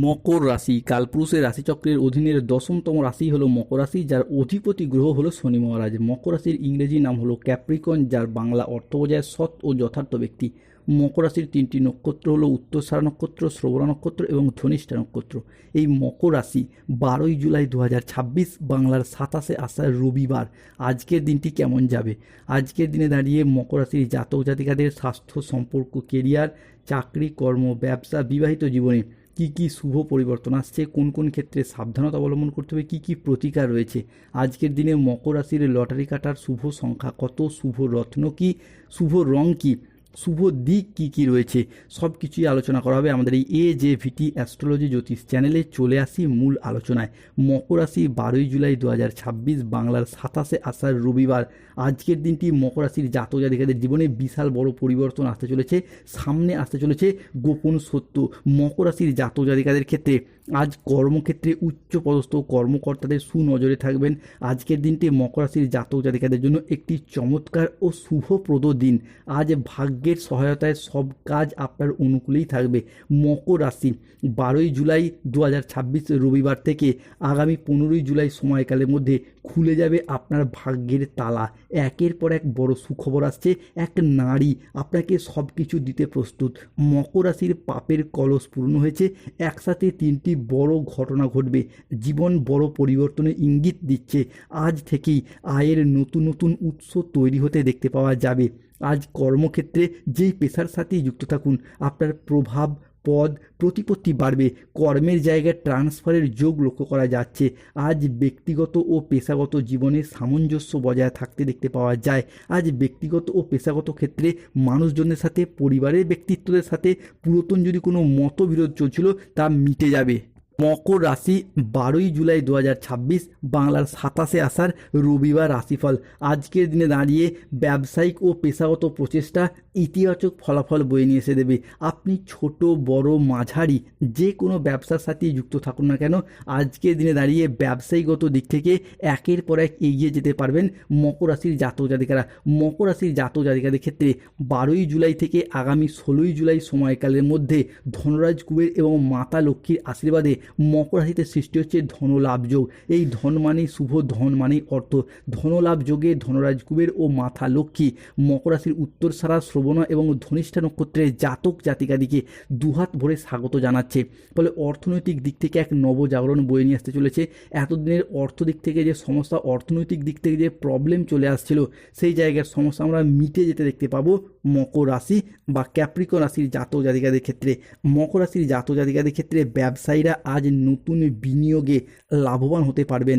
মকর রাশি কালপুরুষের রাশিচক্রের অধীনের 10তম রাশি হলো মকর রাশি, যার অধিপতি গ্রহ হলো শনি মহারাজ। মকর রাশির ইংরেজি নাম হলো ক্যাপ্রিকন, যার বাংলা অর্থ বোঝায় সৎ ও যথার্থ ব্যক্তি। মকর রাশির 3টি নক্ষত্র হলো উত্তরসারা নক্ষত্র, শ্রবণা নক্ষত্র এবং ধনিষ্ঠা নক্ষত্র। এই মকর রাশি 12ই জুলাই 2026 বাংলার 27শে আষাঢ় রবিবার। আজকের দিনটি কেমন যাবে? আজকের দিনে দাঁড়িয়ে মকর রাশির জাতক জাতিকাদের স্বাস্থ্য, সম্পর্ক, কেরিয়ার, চাকরি, কর্ম, ব্যবসা, বিবাহিত জীবনে কি কি শুভ পরিবর্তন আসছে, কোন কোন ক্ষেত্রে সাবধানতা অবলম্বন করতে হবে, কি কি প্রতিকার রয়েছে। আজকের দিনে মকর রাশির লটারি কাটার শুভ সংখ্যা কত, শুভ রত্ন কি, শুভ রং কি, শুভ দিক কি কি রয়েছে, সব কিছুই আলোচনা করা হবে আমাদের এই AJVT অ্যাস্ট্রোলজি জ্যোতিষ চ্যানেলে। চলে আসি মূল আলোচনায়। মকর রাশি 12ই জুলাই 2026 বাংলার 27শে আষাঢ় রবিবার। আজকের দিনটি মকর রাশির জাতক জাতিকাদের জীবনে বিশাল বড় পরিবর্তন আসতে চলেছে। সামনে আসতে চলেছে গোপন সত্য। মকর রাশির জাতক জাতিকাদের ক্ষেত্রে আজ কর্মক্ষেত্রে উচ্চপদস্থ কর্মকর্তাদের সুনজরে থাকবেন। আজকের দিনটি মকর রাশির জাতক জাতিকাদের জন্য একটি চমৎকার ও শুভপ্রদ দিন। আজ ভাগ্যের সহায়তায় সব কাজ আপনার অনুকূলেই থাকবে। মকর রাশি 12ই জুলাই 2026 রবিবার থেকে আগামী 15ই জুলাই সময়কালের মধ্যে খুলে যাবে আপনার ভাগ্যের তালা। একের পর এক বড় সুখবর আসছে। এক নারী আপনাকে সব কিছু দিতে প্রস্তুত। মকর রাশির পাপের কলস পূর্ণ হয়েছে। একসাথে 3টি বড় ঘটনা ঘটবে। জীবন বড় পরিবর্তনের ইঙ্গিত দিচ্ছে। আজ থেকেই আয়ের নতুন নতুন উৎস তৈরি হতে দেখতে পাওয়া যাবে। আজ কর্মক্ষেত্রে যেই পেশার সাথেই যুক্ত থাকুন, আপনার প্রভাব, পদ, প্রতিপত্তি বাড়বে। কর্মের জায়গায় ট্রান্সফারের যোগ লক্ষ্য করা যাচ্ছে। আজ ব্যক্তিগত ও পেশাগত জীবনে সামঞ্জস্য বজায় থাকতে দেখতে পাওয়া যায়। আজ ব্যক্তিগত ও পেশাগত ক্ষেত্রে মানুষজনের সাথে, পরিবারের ব্যক্তিত্বদের সাথে পুরাতন যদি কোনো মতবিরোধ চলছিল তা মিটে যাবে। মকর রাশি 12ই জুলাই 2026 বাংলার 27শে আষাঢ় রবিবার রাশিফল। আজকের দিনে দাঁড়িয়ে ব্যবসায়িক ও পেশাগত প্রচেষ্টা ইতিবাচক ফলাফল বয়ে নিয়ে এসে দেবে। আপনি ছোট, বড়, মাঝারি যে কোনো ব্যবসার সাথে যুক্ত থাকুন না কেন, আজকের দিনে দাঁড়িয়ে ব্যবসায়িকগত দিক থেকে একের পর এক এগিয়ে যেতে পারবেন মকর রাশির জাতক জাতিকারা। মকর রাশির জাতক জাতিকাদের ক্ষেত্রে 12ই জুলাই থেকে আগামী 16ই জুলাই সময়কালের মধ্যে ধনরাজ কুবের এবং মাতা লক্ষ্মীর আশীর্বাদে মকর রাশিতে সৃষ্টি হচ্ছে ধনলাভ যোগ। এই ধন মানেই শুভ, ধন মানেই অর্থ। ধনলাভ যোগে ধনরাজ কুবের ও মাতা লক্ষ্মী মকর রাশির উত্তরসারা, শ্রবণা এবং ধনিষ্ঠা নক্ষত্রের জাতক জাতিকাদিকে দুহাত ভরে স্বাগত জানাচ্ছে। ফলে অর্থনৈতিক দিক থেকে এক নবজাগরণ বয়ে নিয়ে আসতে চলেছে। এতদিনের অর্থ দিক থেকে যে সমস্যা, অর্থনৈতিক দিক থেকে যে প্রবলেম চলে আসছিল, সেই জায়গার সমস্যা আমরা মিটে যেতে দেখতে পাবো মকর রাশি বা ক্যাপ্রিকন রাশির জাতক জাতিকাদের ক্ষেত্রে। মকর রাশির জাতক জাতিকাদের ক্ষেত্রে ব্যবসায়ীরা আজ নতুন বিনিয়োগে লাভবান হতে পারবেন।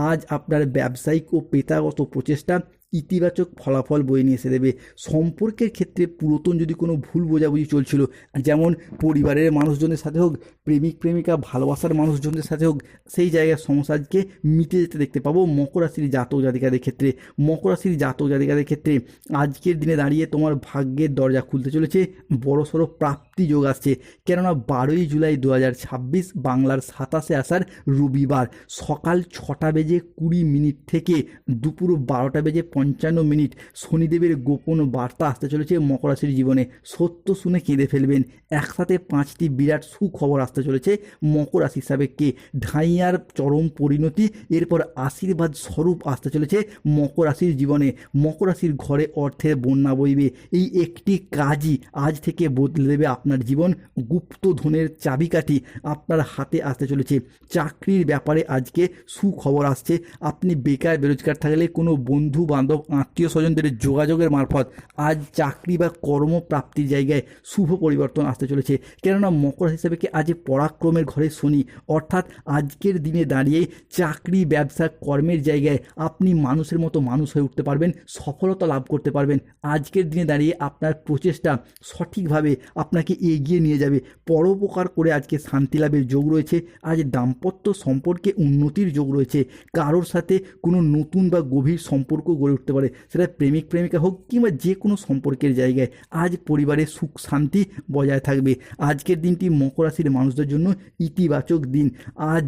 আজ আপনার ব্যবসায়িক ও পেশাগত প্রচেষ্টা ইতিবাচক ফলাফল বয়ে নিয়ে এসে দেবে। সম্পর্কের ক্ষেত্রে পুরাতন যদি কোনো ভুল বোঝাবুঝি চলছিল, যেমন পরিবারের মানুষজনের সাথে হোক, প্রেমিক প্রেমিকা, ভালোবাসার মানুষজনদের সাথে হোক, সেই জায়গার সমস্যা আজকে মিটে যেতে দেখতে পাবো মকর রাশির জাতক জাতিকাদের ক্ষেত্রে। মকর রাশির জাতক জাতিকাদের ক্ষেত্রে আজকের দিনে দাঁড়িয়ে তোমার ভাগ্যের দরজা খুলতে চলেছে। বড়সড় প্রাপ্তি যোগ আসছে। কেননা 12ই জুলাই 2026 বাংলার 27শে আষাঢ় রবিবার সকাল 6:20 থেকে দুপুর 12:55 শনিদেবের গোপন বার্তা আসতে চলেছে মকর রাশির জীবনে। সত্য শুনে কেঁদে ফেলবেন। একসাথে 5টি বিরাট সুখবর আসতে চলেছে মকর রাশি সাবেককে। ঢাইয়ার চরম পরিণতি, এরপর আশীর্বাদ স্বরূপ আসতে চলেছে মকর রাশির জীবনে। মকর রাশির ঘরে অর্থের বন্যা বইবে। এই একটি কাজই আজ থেকে বদলে দেবে আপনার জীবন। গুপ্তধনের চাবিকাঠি আপনার হাতে আসতে চলেছে। চাকরির ব্যাপারে আজকে সুখবর আসছে। আপনি বেকার বেরোজগার থাকলে কোনো বন্ধু বান্ধব, আত্মীয় স্বজনদের যোগাযোগের মারফত আজ চাকরি বা কর্মপ্রাপ্তির জায়গায় শুভ পরিবর্তন আসতে চলেছে। কেননা মকর রাশি হিসাবে আজ পরাক্রমের ঘরে শনি, অর্থাৎ আজকের দিনে দাঁড়িয়ে চাকরি, ব্যবসা, কর্মের জায়গায় আপনি মানুষের মতো মানুষ হয়ে উঠতে পারবেন, সফলতা লাভ করতে পারবেন। আজকের দিনে দাঁড়িয়ে আপনার প্রচেষ্টা সঠিকভাবে আপনাকে এগিয়ে নিয়ে যাবে। পরোপকার করে আজকে শান্তি লাভের যোগ রয়েছে। আজ দাম্পত্য সম্পর্কে উন্নতির যোগ রয়েছে। কারোর সাথে কোনো নতুন বা গভীর সম্পর্ক গড়ে উঠতে পারে, সেটা প্রেমিক প্রেমিকা হোক কিংবা যে কোনো সম্পর্কের জায়গায় আজ পরিবারে সুখ শান্তি বজায় থাকবে। আজকের দিনটি মকর রাশির মানুষদের জন্য ইতিবাচক দিন। আজ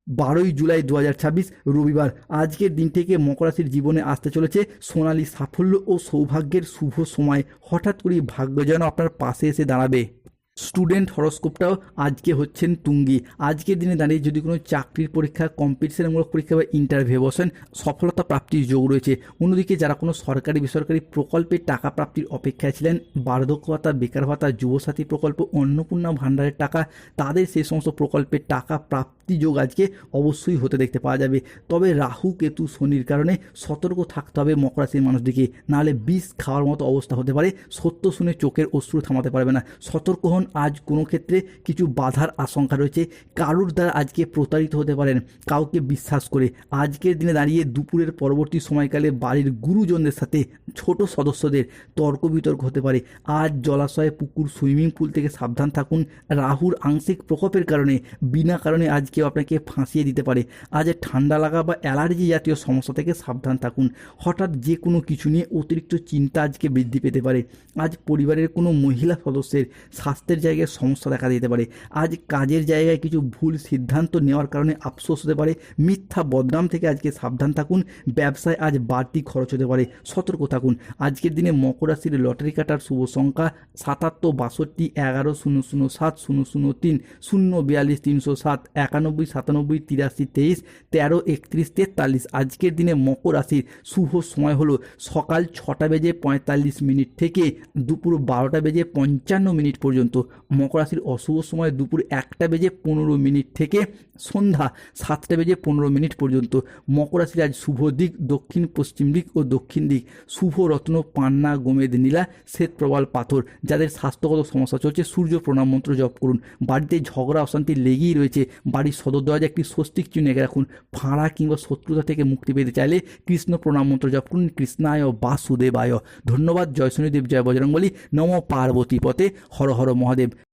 12ই জুলাই 2026 রবিবার। আজকের দিন থেকে মকর রাশির জীবনে আসতে চলেছে সোনালী সাফল্য ও সৌভাগ্যের শুভ সময়। হঠাৎ করেই ভাগ্য যেন আপনার পাশে এসে দাঁড়াবে। স্টুডেন্ট হরোস্কোপটাও আজকে হচ্ছেন তুঙ্গি। আজকের দিনে দাঁড়িয়ে যদি কোনো চাকরির পরীক্ষা, কম্পিটিশনমূলক পরীক্ষা বা ইন্টারভিউ বসেন, সফলতা প্রাপ্তির যোগ রয়েছে। অন্যদিকে যারা কোনো সরকারি বেসরকারি প্রকল্পে টাকা প্রাপ্তির অপেক্ষায় ছিলেন, বার্ধক্য ভাতা, বেকার ভাতা, যুবসাথী প্রকল্প, অন্নপূর্ণা ভাণ্ডারের টাকা, তাদের সেই সমস্ত প্রকল্পের টাকা প্রাপ্তি যোগ আজকে অবশ্যই হতে দেখতে পাওয়া যাবে। তবে রাহু, কেতু, শনির কারণে সতর্ক থাকতে হবে মকর রাশির মানুষদিকে, নাহলে বিষ খাওয়ার মতো অবস্থা হতে পারে। সত্য শুনে চোখের অশ্রু থামাতে পারবে না। সতর্ক হন, আজ কোনো ক্ষেত্রে কিছু বাধার আশঙ্কা রয়েছে। কারুর দ্বারা আজকে প্রতারিত হতে পারেন কাউকে বিশ্বাস করে। আজকের দিনে দাঁড়িয়ে দুপুরের পরবর্তী সময়কালে বাড়ির গুরুজনদের সাথে ছোট সদস্যদের তর্ক বিতর্ক হতে পারে। আজ জলাশয়, পুকুর, সুইমিং পুল থেকে সাবধান থাকুন। রাহুর আংশিক প্রকোপের কারণে বিনা কারণে আজ কেউ আপনাকে ফাঁসিয়ে দিতে পারে। আজ ঠান্ডা লাগা বা অ্যালার্জি জাতীয় সমস্যা থেকে সাবধান থাকুন। হঠাৎ যে কোনো কিছু নিয়ে অতিরিক্ত চিন্তা আজকে বৃদ্ধি পেতে পারে। আজ পরিবারের কোনো মহিলা সদস্যের স্বাস্থ্যের জায়গায় সমস্যা দেখা দিতে পারে। আজ কাজের জায়গায় কিছু ভুল সিদ্ধান্ত নেওয়ার কারণে আফসোস হতে পারে। মিথ্যা বদনাম থেকে আজকে সাবধান থাকুন। ব্যবসায় আজ বাড়তি খরচ হতে পারে, সতর্ক থাকুন। আজকের দিনে মকর রাশির লটারি কাটার শুভ সংখ্যা 77, 62, 11, 007, 003, 042, 307, 91, 97, 83, 23, 13, 31, 43। আজকের দিনে মকর রাশির শুভ সময় হলো সকাল 6:45 থেকে দুপুর 12:55 পর্যন্ত। মকর রাশির অশুভ সময় দুপুর 1:15 থেকে সন্ধ্যা 7:15 পর্যন্ত। মকর রাশির আজ শুভ দিক দক্ষিণ পশ্চিম দিক ও দক্ষিণ দিক। শুভ রত্ন পান্না, গোমেদ, নীলা, শ্বেত প্রবাল পাথর। যাদের স্বাস্থ্যগত সমস্যা চলছে, সূর্য প্রণাম মন্ত্র জপ করুন। বাড়িতে ঝগড়া অশান্তি লেগেই রয়েছে, বাড়ির সদর দরজায় একটি স্বস্তিক চিহ্ন এঁকে রাখুন। ফাঁড়া কিংবা শত্রুতা থেকে মুক্তি পেতে চাইলে কৃষ্ণ প্রণাম মন্ত্র জপ করুন। কৃষ্ণায় বাসুদেবায়। ধন্যবাদ। জয় শনিদেব, জয় বজরংবলী, নমো পার্বতী পতে, হর হর মহাদেব।